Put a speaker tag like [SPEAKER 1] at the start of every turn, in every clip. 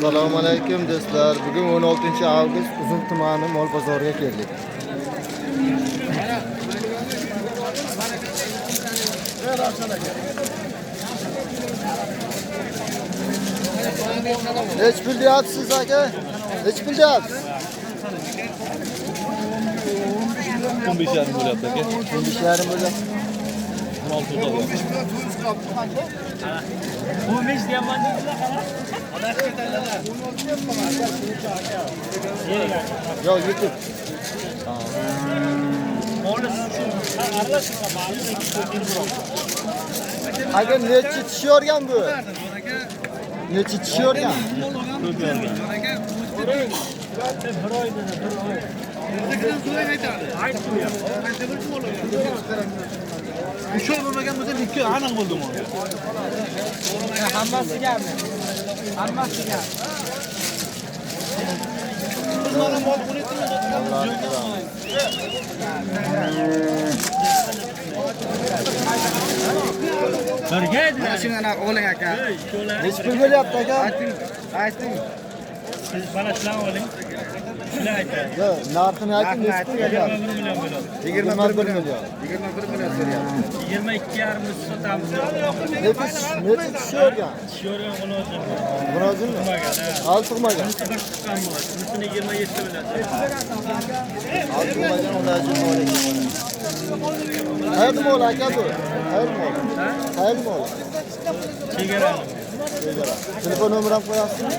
[SPEAKER 1] Assalomu alaykum do'stlar. Bugun 16-avgust Uzun tumani mol bozoriga keldik. Nech pul deyapsiz aka? Nech pul deyapsiz?
[SPEAKER 2] 15,5 bo'lyapti aka.
[SPEAKER 1] 15,5 bo'lyapti.
[SPEAKER 2] 16 bo'ladi.
[SPEAKER 3] 15 deyapman dedilar qara.
[SPEAKER 1] Yo'q, YouTube. Aka nechi tishiyorgan bu? Nechi tishiyorgan?
[SPEAKER 2] Uch oy bo'lmagan bo'lsa 2 oy aniq bo'ldim o'zi.
[SPEAKER 3] Hammasigami? Hammasiga.
[SPEAKER 4] Mashinalar oling aka.
[SPEAKER 1] Nech pul bo'lyapti aka?
[SPEAKER 4] Ayting.
[SPEAKER 3] Siz bana shuni oling. Shuni aytadi.
[SPEAKER 1] Yo'q, narxini ayting, nech pul bo'lyapti?
[SPEAKER 4] 21
[SPEAKER 1] million.
[SPEAKER 4] 21 million so'rayapti.
[SPEAKER 3] 22,5 sotamiz.
[SPEAKER 1] Nechi tishiyorgan?
[SPEAKER 3] Sho'rgan qo'lozim.
[SPEAKER 1] Birozinmi? Hali tug'magan.
[SPEAKER 3] Bir chiqqan bu. Shuni 27 bo'ladi.
[SPEAKER 1] Hali tug'magan ulajim bor ekan. Qayerda mol aka bu? Qayerda mol? Qayerda mol?
[SPEAKER 3] Chegara.
[SPEAKER 1] Telefon nomeri ham qo'yasizmi?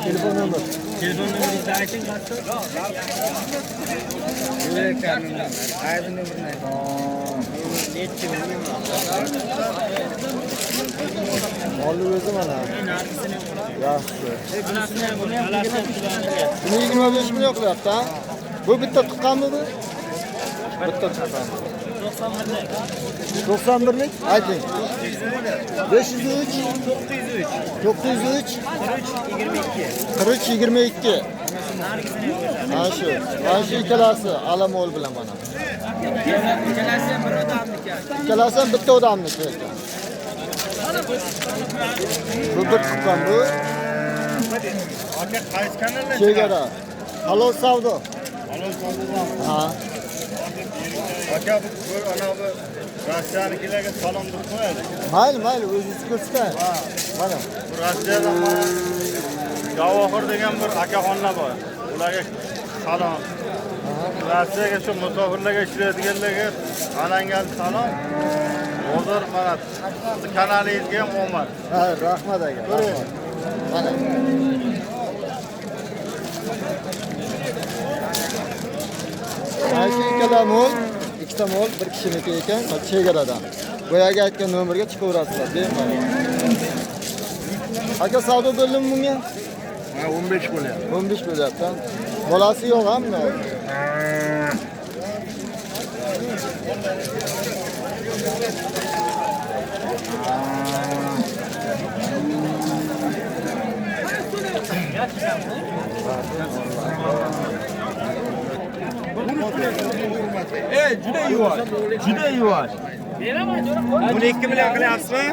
[SPEAKER 1] Telefon nomeri.
[SPEAKER 3] Telefon nomeringizni ayting, qattiq.
[SPEAKER 4] Ayting nomerini ayting.
[SPEAKER 1] Molni o'zi mana. Yaxshi. Buni 25 million qilyapti, ha? Bu bitta tuqqanmi bu? Bitta tuqqan. 91lik? Ayting. 503 903 4322. Mana shu. Mana shu ikkalasi alamol bilan mana.
[SPEAKER 3] Ikkalasi ham bir odamniki.
[SPEAKER 1] Ikkalasi ham bitta odamniki ekan. Bu bir tuqqan bu.
[SPEAKER 4] Aka qaysi kanalda?
[SPEAKER 1] Chegara. Halol savdo.
[SPEAKER 4] Halol savdodan.
[SPEAKER 1] Ha.
[SPEAKER 4] Aka bu ana bu Rossiyanikilarga salom deb qo'yadi.
[SPEAKER 1] Mayli, o'zingiz ko'rsatang. Mana.
[SPEAKER 4] Bu Rossiyadan mana Javohir degan bir akaxonlar bor. Ularga salom. Rossiyaga shu musofirlarga ishlaydiganlarga alangan salom. Hozir mana kanalingizga ham omad.
[SPEAKER 1] Ha, rahmat aka. Ko'ring. Mana. Mana ikkala mol, ikkita mol bir kishiniki ekan, chegaradan. Boyaga aytgan nomerga chiqaverasizlar, bemalol. Aka savdo bo'ldimi bunga?
[SPEAKER 4] Ha 15 bo'lyapti.
[SPEAKER 1] 15 bo'lyapti. Bolasi yo'q hamma.
[SPEAKER 2] Juda yuvosh. Juda yuvosh.
[SPEAKER 3] Beraman,
[SPEAKER 4] 12 million qilyapsizmi?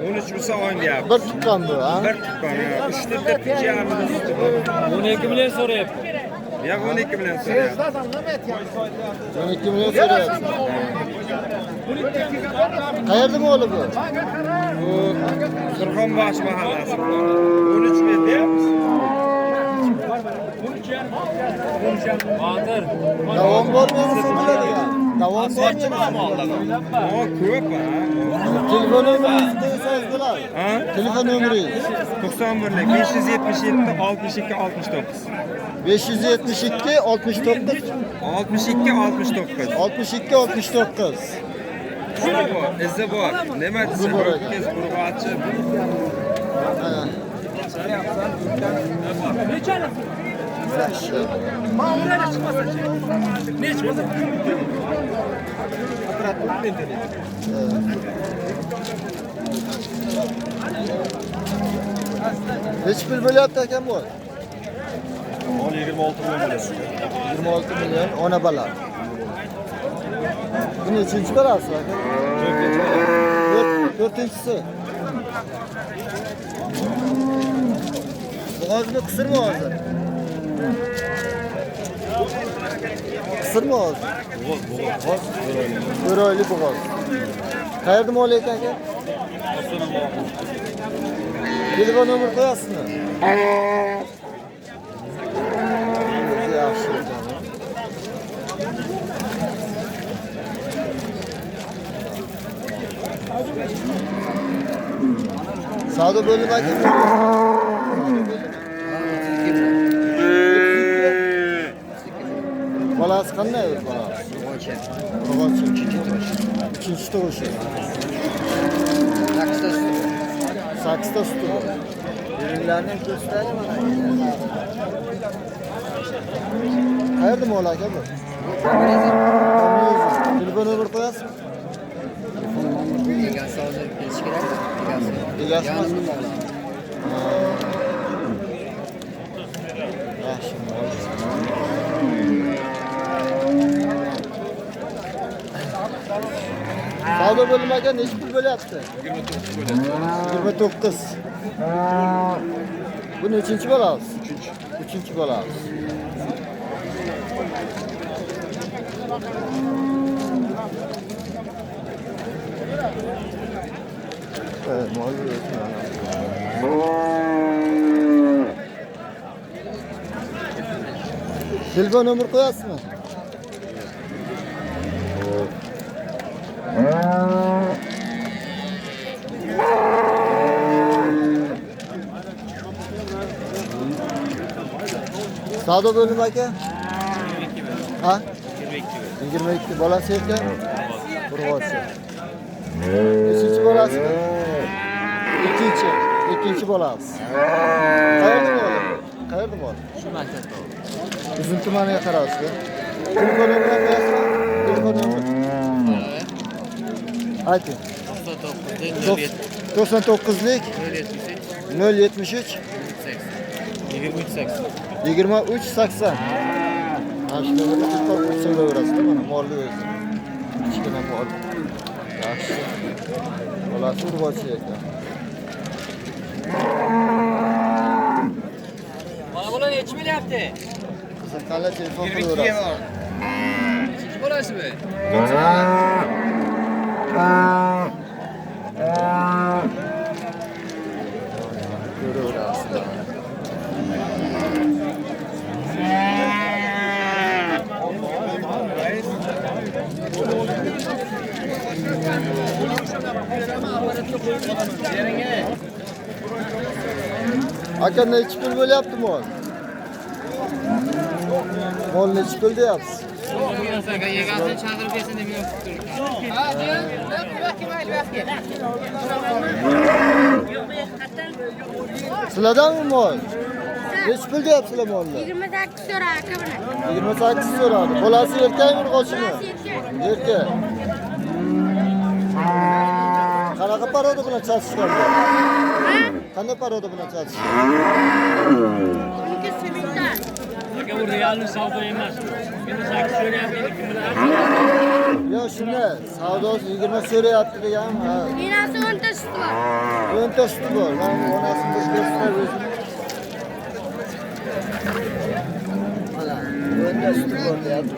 [SPEAKER 4] 13 bo'lsa o'yin deyapti.
[SPEAKER 1] Bir tuqqan bu, ha?
[SPEAKER 4] Bir tuqqan, 3 litre pichami.
[SPEAKER 3] 12 million so'rayapti.
[SPEAKER 4] Yo'q 12 million so'rayapti.
[SPEAKER 1] 12 million so'rayapti. Qayerda moli bu?
[SPEAKER 4] Bu Surxonbosh mahallasi. 13 million deyapmiz.
[SPEAKER 3] Hozir.
[SPEAKER 1] Davom bormi so'rayapti? Davom bormi?
[SPEAKER 4] O ko'p ha.
[SPEAKER 1] Telefon nomeringizni qo'ysangiz bo'ladi.
[SPEAKER 4] Ha?
[SPEAKER 1] Telefon nomeringiz
[SPEAKER 4] 91lik 577 62 69.
[SPEAKER 1] 572 69
[SPEAKER 4] 62 69.
[SPEAKER 1] 62 69.
[SPEAKER 4] Shuni bor, izi bor. Nima desa,
[SPEAKER 1] bor ekan.
[SPEAKER 4] ho'kiz urg'ochi.
[SPEAKER 1] Mana. Yaxshi. Nech pul bo'lyapti ekan bu?
[SPEAKER 2] 26 million bo'ladi.
[SPEAKER 1] 26 million ona bola. Bu nechinchi bolasi aka? 4-tinchisi. Boğazını kısır mı ağzı? Kısır mı ağzı?
[SPEAKER 2] Boğaz.
[SPEAKER 1] Bir aylı boğaz. Qayerda mol ekan aka? Telefon nomer qo'yasizmi? Yaxshi ekan. Savdo bo'limi aka. Bolasi qanday bolasi? Qo'g'onchi. Ikkinchi tug'ishi. 8ta suti bor. Yerlarni ko'rsatadi mana. Qayerda mol aka bu? Telefon nomer qo'yasizmi?
[SPEAKER 5] Egasi hozir kelish kerak.
[SPEAKER 1] Egasi
[SPEAKER 5] Yanimni moli.
[SPEAKER 1] Yaxshi mol. Savdo bo'limi aka necha pul bo'lyapti? 29. Bu nechinchi bo'lamiz? 3-chi bo'lamiz. Mol telefon nomer qo'yasizmi? Savdo bo'limi aka? Ha? 22 bolasi ekan. Urg'ochi. Nechinchi bolasi? Ikkinchi bolasi. Qayerda bor? Qayerda bor?
[SPEAKER 5] Shu maktabda.
[SPEAKER 1] Uzun tumaniga qarashdi. Telefon nomeri qo'yasizmi? Telefon nomeri. Ayting. 99lik 073 2380. Mana shu yerda telefon so'raverasiz, mana molni o'zi. Kichkina mol. Yaxshi. Bolasi urg'ochi ekan.
[SPEAKER 5] Mana bular necha bo'lyapti?
[SPEAKER 1] Qiziqqanlar telefon qilaverasiz.
[SPEAKER 5] Ikkinchi bo'lasizmi?
[SPEAKER 1] Ko'raverasiz. Aka necha pul bo'lyapti mol? Mol necha pul deyapsiz?
[SPEAKER 5] Egasini chaqirib kelsin deb
[SPEAKER 1] Sizlardanmi mol? Necha pul deyapsizlar molni?
[SPEAKER 6] 28 so'ra aka buni.
[SPEAKER 1] 28 so'radi. Bolasi erkakmi, urg'ochimi? Erkak. Qanaqa paroda bilan chatishgan? Qanday paroda bilan chatishgan?
[SPEAKER 6] Buniki simitdan.
[SPEAKER 3] Aka bu realni savdo emas. 28 so'rayapti, kimlar?
[SPEAKER 1] Yo, shunday. Savdosi 20 so'rayapti degan. Ha.
[SPEAKER 6] Menasi 10 ta suti bor.
[SPEAKER 1] 10 ta suti bor. Mana onasini ko'rsatib o'zim. Mana 10 ta suti bor deyapti.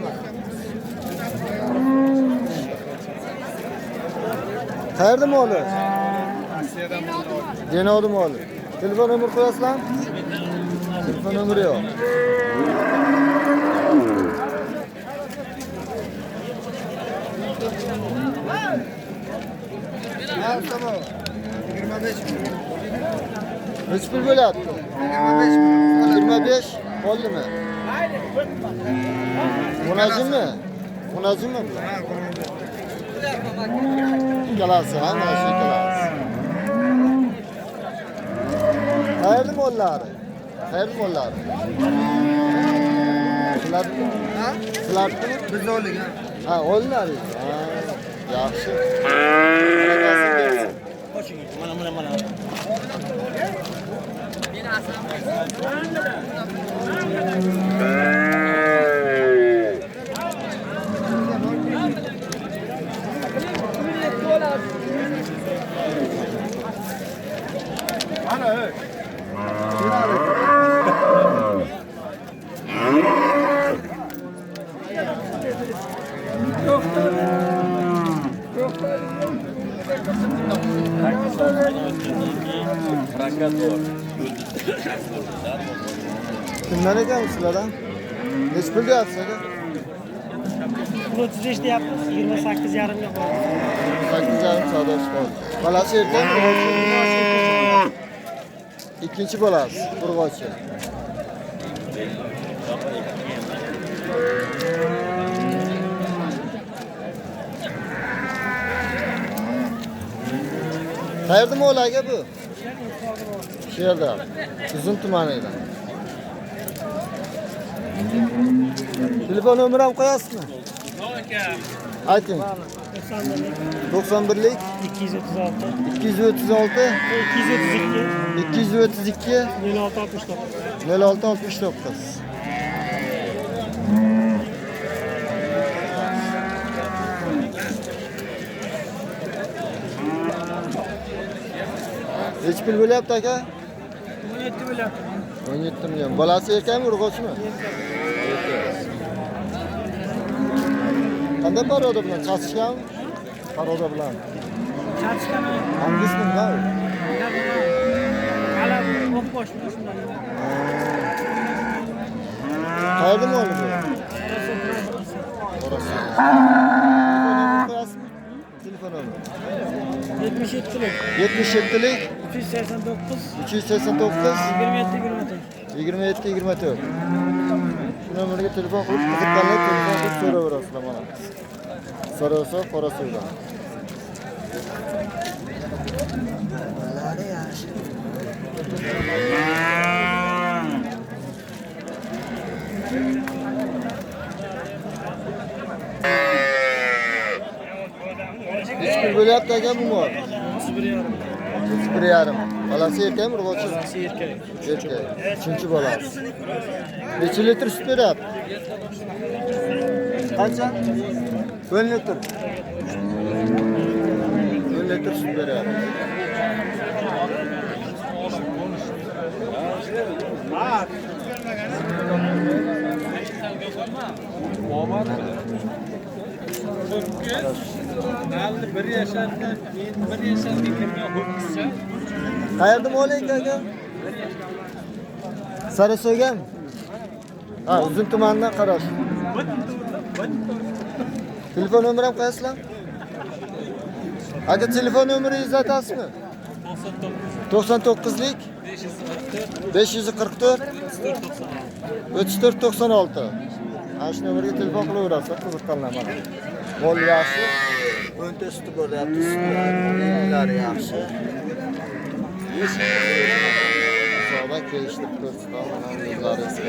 [SPEAKER 1] Qayerda moli? Denodi moli. Telefon nomer qo'yasizlarmi? Telefon nomeri yo'q. Tamam. 25 bin. Neç pul bo'lyapti? 25 bin. 25 bo'ldimi? Munajimmi? Munajimmi bu? Ha, ikkalasi, ha, mana shu ikkalasi. Qayerda mollari? Qayerda mollari? Sizlarniki? Ha? Sizlarniki? Biz o'lgan. Ha, o'lnaringiz. Ha, yaxshi.
[SPEAKER 3] Mana.
[SPEAKER 1] Ana, Kimdan ekan sizlardan? Necha pul deyapsiz aka?
[SPEAKER 7] 35 deyapmiz, 28,5 ga qo'ydik.
[SPEAKER 1] 8,5 savdo chiqadi. Bolasi erkak urg'ochi. Ikkinchi bolasi urg'ochi. Qayerda mol aka bu? Shu yerda. Uzun tumanidan. Telefon nomerini ham qo'yasizmi? Ayting. 91lik
[SPEAKER 7] 236,
[SPEAKER 1] 236
[SPEAKER 7] 232,
[SPEAKER 1] 232
[SPEAKER 7] 0669.
[SPEAKER 1] 0669. Necha pul bo'lyapti aka?
[SPEAKER 7] 17 bo'lyapti.
[SPEAKER 1] 17 million. Bolasi erkakmi, urg'ochimi? Qanday paroda bilan chaqishganmi? Paroda bilan.
[SPEAKER 7] Chatishganmi?
[SPEAKER 1] Hangisi bunga?
[SPEAKER 7] Qalab o'q boshida shundan.
[SPEAKER 1] Qayerda moli bu? Orasi. Telefon nomeri.
[SPEAKER 7] 77lik,
[SPEAKER 1] 77lik
[SPEAKER 7] 389,
[SPEAKER 1] 389
[SPEAKER 7] 27 24.
[SPEAKER 1] 27 24. Shu nomerga telefon qilib qiziqqanlar telefon qilib so'raverasizlar mana. Sarasa qora suvdan. Necha pul bo'lyapti aka bu mol? 1,5. Bolasi erkakmi, urg'ochi?
[SPEAKER 7] Erkak.
[SPEAKER 1] Erkak. Uchinchi bolasi. Necha litr sut beradi? Qancha? 10 litr. 10 litr sut beradi. Qayerda mol ekan aka? Sariso'gami? Ha, Uzun tumanidan Qarash. Telefon nomeri ham qo'yasizlar? Aka, telefon nomeringizni aytasizmi? 99lik 544 3496. Ana shu nomerga telefon qilaverasiz, qiziqqanlar mana. Mol yaxshi, o'nta suti bor deyapti, sutlari yaxshi. Hisoba kelishtirib ko'rsatib, mana o'zlaringiz.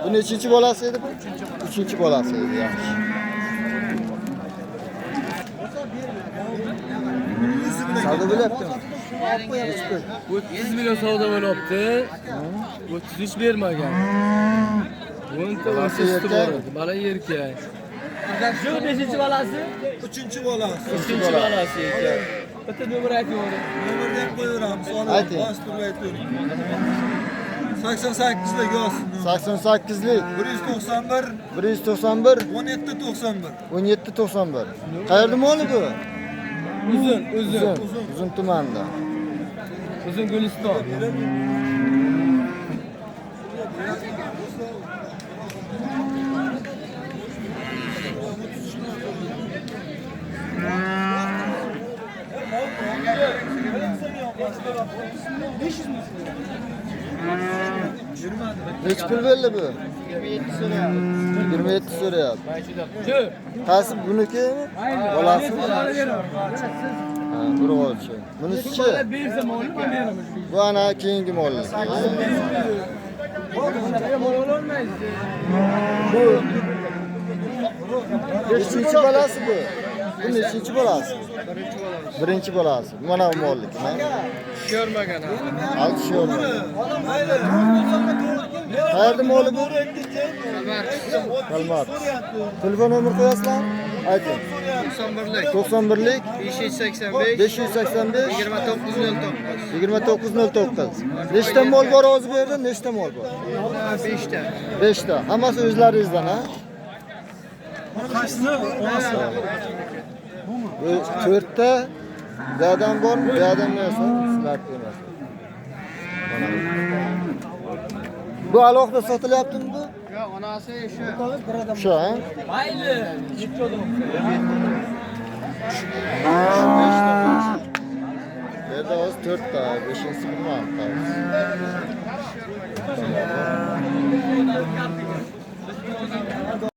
[SPEAKER 1] Bu nechinchi bolasi edi bu? Uchinchi bolasi edi, yaxshi. Savdo bo'lyaptimi?
[SPEAKER 5] 30 million savdo bo'lyapti. 33 bermagan. 10 ta
[SPEAKER 1] Bolasi
[SPEAKER 5] suti bor
[SPEAKER 1] erkak.
[SPEAKER 5] edi. Bola erkak.
[SPEAKER 7] Shu 5-chi bolasi?
[SPEAKER 2] Uchinchi bolasi.
[SPEAKER 5] 3-chi bolasi ekan. Bitta nomer aytavering.
[SPEAKER 2] Nomerni ham qo'yaveramiz.
[SPEAKER 1] Ayting.
[SPEAKER 2] Bostirib aytavering. 88lik yozsin.
[SPEAKER 1] 88lik
[SPEAKER 2] 191
[SPEAKER 1] 191
[SPEAKER 2] 1791.
[SPEAKER 1] 1791. Qayerda moli bu?
[SPEAKER 5] Uzun.
[SPEAKER 1] Uzun tumanida.
[SPEAKER 5] Uzun Guliston.
[SPEAKER 1] Necha pul berdi bu? 27 so'rayapti. Qaysi bunikimi? Bolasimi? Ha, urg'ochi. Bunisi-chi? Bu ana keyingi molli. Nechinchi bolasi bu? Bu nechinchi bolasi? Birinchi bolasi. Mana bu mollik.
[SPEAKER 5] Ko'rmagan.
[SPEAKER 1] Alt sho'rmagan. Qayerda moli bu? Kalmar. Telefon nomer qo'yasizlar? Ayting. 91lik
[SPEAKER 5] 585
[SPEAKER 1] 585
[SPEAKER 5] 2909.
[SPEAKER 1] 2909. Nechta mol bor o'zi bu yerda? Nechta mol bor?
[SPEAKER 5] 5 ta.
[SPEAKER 1] 5 ta. Hammasi o'zlaringizdan, ha?
[SPEAKER 2] Qaysini?
[SPEAKER 1] Bu 4 ta Bu adam bormi? Bu adam neyse? Sizlar demek. Bu alohida sotilyaptimi bu?
[SPEAKER 5] Yo'q, onasi shu.
[SPEAKER 1] Shu, ha?
[SPEAKER 7] Mayli.
[SPEAKER 1] Yerda o'zi 4 ta, 5-inchisi bilmayman.